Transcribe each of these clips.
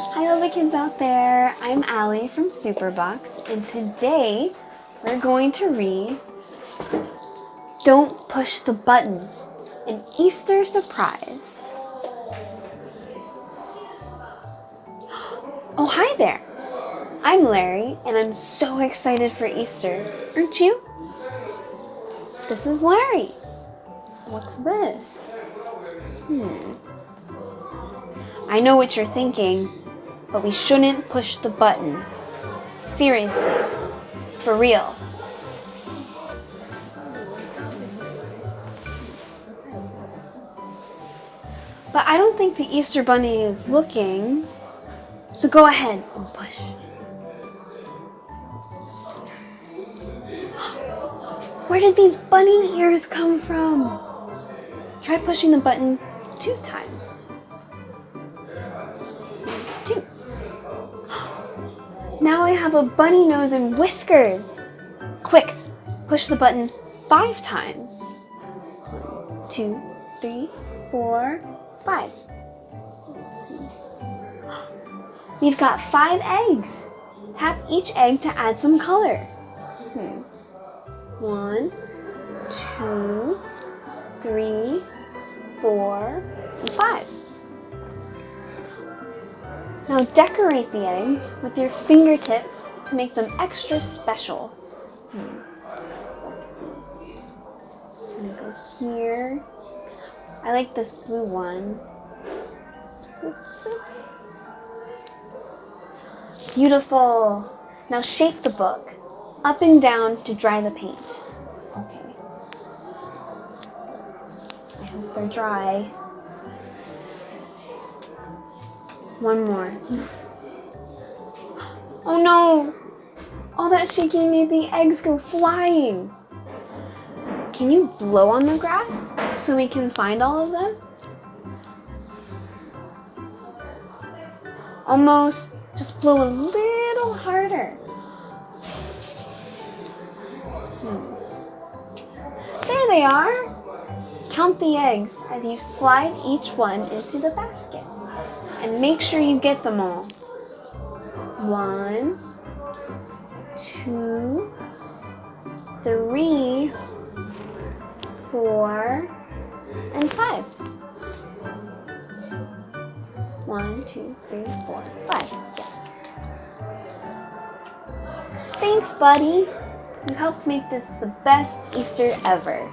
Hi all the kids out there, I'm Allie from 슈퍼박스, and today we're going to read Don't Push the Button, an Easter surprise. Oh, hi there! I'm Larry, and I'm so excited for Easter, aren't you? This is Larry. What's this? I know what you're thinking, but we shouldn't push the button. Seriously. For real. But I don't think the Easter Bunny is looking, so go ahead and push. Where did these bunny ears come from? Try pushing the button 2 times. 2. Now I have a bunny nose and whiskers. Quick, push the button 5 times. 1, 2, 3, 4, 5. We've got 5 eggs. Tap each egg to add some color. 1, 2, 3, 4, and 5. Now decorate the eggs with your fingertips to make them extra special. Let's see. I'm gonna go here. I like this blue one. Beautiful. Now shake the book up and down to dry the paint. Okay. I hope they're dry. One more. Oh no! All that shaking made the eggs go flying. Can you blow on the grass so we can find all of them? Almost. Just blow a little harder. There they are. Count the eggs as you slide each one into the basket. And make sure you get them all. 1, 2, 3, 4, and 5. 1, 2, 3, 4, 5. Yes. Thanks, buddy. You helped make this the best Easter ever.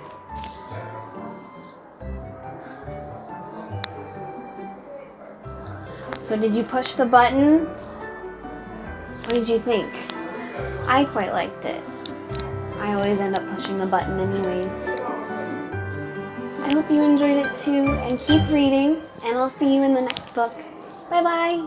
So did you push the button? What did you think? I quite liked it. I always end up pushing the button anyways. I hope you enjoyed it too, and keep reading, and I'll see you in the next book. Bye-bye!